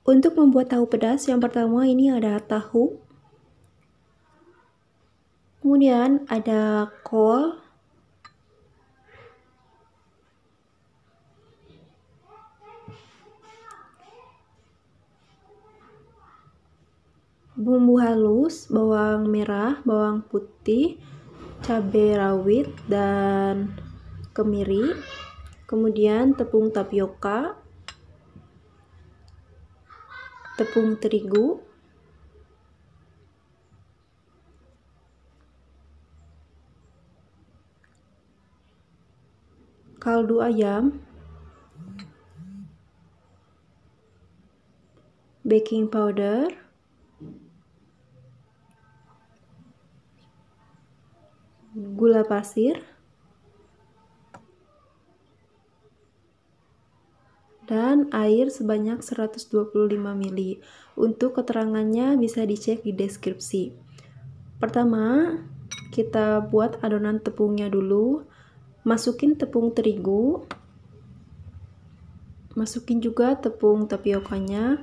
Untuk membuat tahu pedas, yang pertama ini ada tahu, kemudian ada kol, bumbu halus, bawang merah, bawang putih, cabai rawit, dan kemiri, kemudian tepung tapioka, tepung terigu, kaldu ayam, baking powder, gula pasir, dan air sebanyak 125 ml. Untuk keterangannya bisa dicek di deskripsi. Pertama, kita buat adonan tepungnya dulu. Masukin tepung terigu, masukin juga tepung tapiokanya,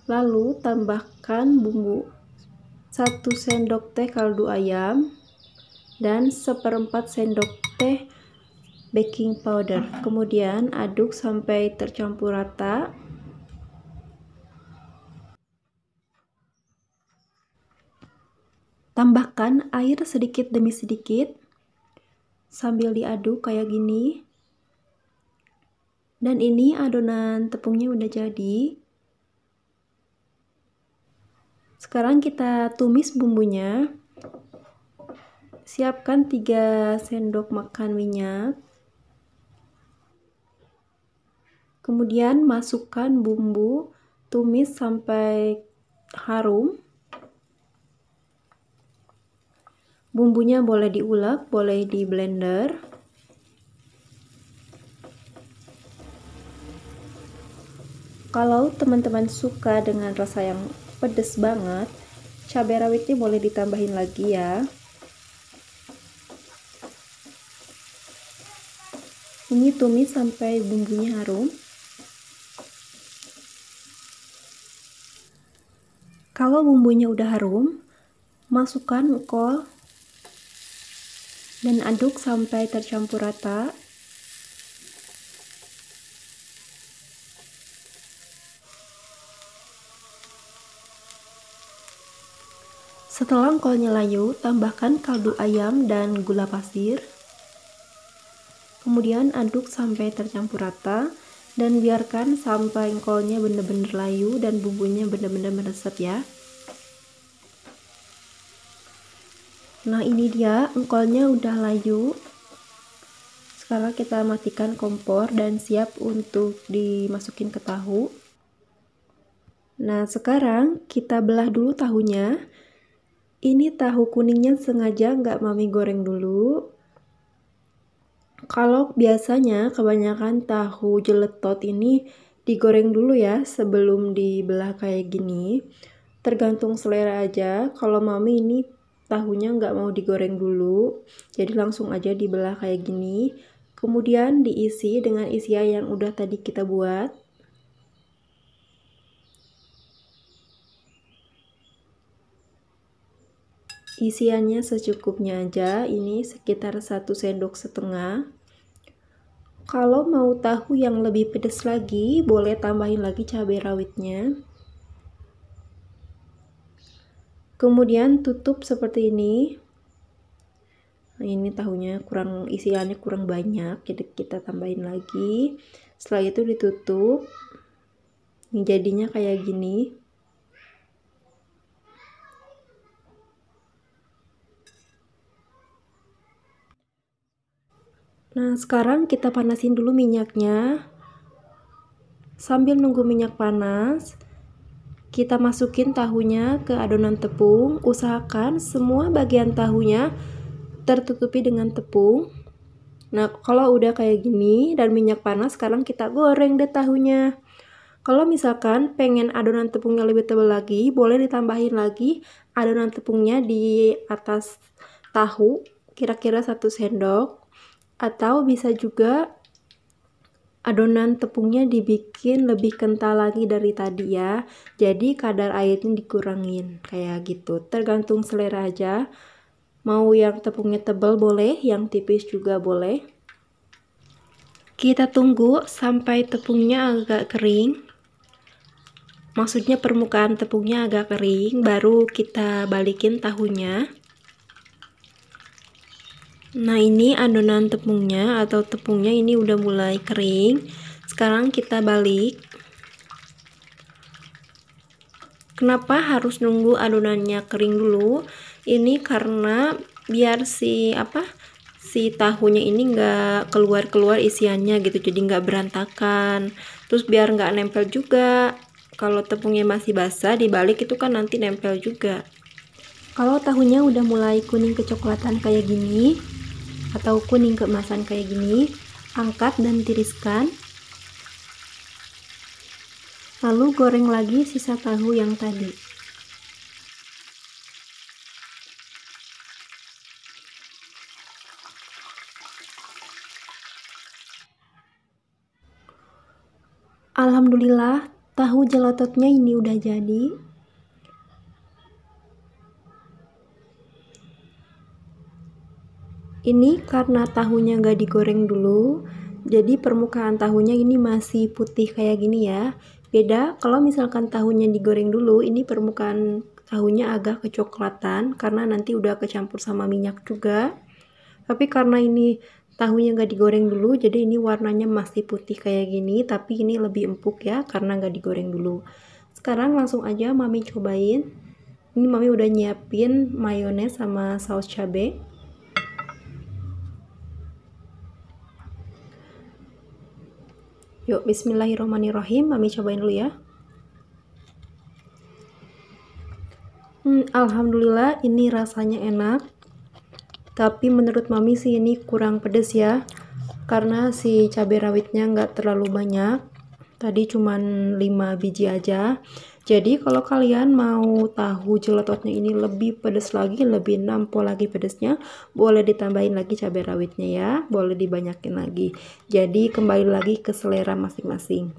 lalu tambahkan bumbu 1 sendok teh kaldu ayam dan 1/4 sendok teh baking powder. Kemudian aduk sampai tercampur rata. Tambahkan air sedikit demi sedikit sambil diaduk kayak gini. Dan ini adonan tepungnya udah jadi. Sekarang kita tumis bumbunya. Siapkan 3 sendok makan minyak. Kemudian masukkan bumbu, tumis sampai harum. Bumbunya boleh diulek, boleh di blender. Kalau teman-teman suka dengan rasa yang pedas banget, cabai rawitnya boleh ditambahin lagi ya. Ini tumis sampai bumbunya harum. Kalau bumbunya udah harum, masukkan kol dan aduk sampai tercampur rata. Setelah kolnya layu, tambahkan kaldu ayam dan gula pasir. Kemudian aduk sampai tercampur rata dan biarkan sampai kolnya benar-benar layu dan bumbunya benar-benar meresap ya. Nah, ini dia engkolnya udah layu. Sekarang kita matikan kompor dan siap untuk dimasukin ke tahu. Nah, sekarang kita belah dulu tahunya. Ini tahu kuningnya sengaja nggak mami goreng dulu. Kalau biasanya kebanyakan tahu jeletot ini digoreng dulu ya sebelum dibelah kayak gini. Tergantung selera aja. Kalau mami ini tahunya nggak mau digoreng dulu, jadi langsung aja dibelah kayak gini. Kemudian diisi dengan isian yang udah tadi kita buat. Isiannya secukupnya aja, ini sekitar 1,5 sendok. Kalau mau tahu yang lebih pedas lagi, boleh tambahin lagi cabai rawitnya. Kemudian tutup seperti ini. Nah, ini tahunya isiannya kurang banyak, jadi kita tambahin lagi. Setelah itu ditutup. Ini jadinya kayak gini. Nah, sekarang kita panasin dulu minyaknya. Sambil nunggu minyak panas, kita masukin tahunya ke adonan tepung. Usahakan semua bagian tahunya tertutupi dengan tepung. Nah, kalau udah kayak gini dan minyak panas, sekarang kita goreng deh tahunya. Kalau misalkan pengen adonan tepungnya lebih tebal lagi, boleh ditambahin lagi adonan tepungnya di atas tahu, kira-kira 1 sendok. Atau bisa juga adonan tepungnya dibikin lebih kental lagi dari tadi ya. Jadi kadar airnya dikurangin kayak gitu. Tergantung selera aja. Mau yang tepungnya tebal boleh, yang tipis juga boleh. Kita tunggu sampai tepungnya agak kering. Maksudnya permukaan tepungnya agak kering, baru kita balikin tahunya. Nah, ini adonan tepungnya atau tepungnya ini udah mulai kering. Sekarang kita balik. Kenapa harus nunggu adonannya kering dulu? Ini karena biar si tahunya ini nggak keluar isiannya gitu, jadi nggak berantakan. Terus biar nggak nempel juga. Kalau tepungnya masih basah dibalik itu kan nanti nempel juga. Kalau tahunya udah mulai kuning kecoklatan kayak gini atau kuning keemasan kayak gini, angkat dan tiriskan. Lalu goreng lagi sisa tahu yang tadi. Alhamdulillah, tahu jelototnya ini udah jadi. Ini karena tahunya nggak digoreng dulu, jadi permukaan tahunya ini masih putih kayak gini ya. Beda kalau misalkan tahunya digoreng dulu, ini permukaan tahunya agak kecoklatan karena nanti udah kecampur sama minyak juga. Tapi karena ini tahunya nggak digoreng dulu, jadi ini warnanya masih putih kayak gini, tapi ini lebih empuk ya karena nggak digoreng dulu. Sekarang langsung aja Mami cobain. Ini Mami udah nyiapin mayones sama saus cabai. Yuk, bismillahirrahmanirrahim. Mami cobain dulu ya. Alhamdulillah ini rasanya enak. Tapi menurut Mami sih ini kurang pedes ya. Karena si cabai rawitnya nggak terlalu banyak. Tadi cuman 5 biji aja. Jadi kalau kalian mau tahu jelototnya ini lebih pedas lagi, lebih nampol lagi pedesnya, boleh ditambahin lagi cabai rawitnya ya, boleh dibanyakin lagi. Jadi kembali lagi ke selera masing-masing.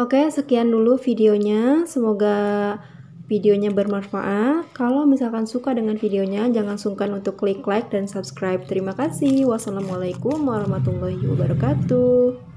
Oke, sekian dulu videonya. Semoga videonya bermanfaat. Kalau misalkan suka dengan videonya, jangan sungkan untuk klik like dan subscribe. Terima kasih. Wassalamualaikum warahmatullahi wabarakatuh.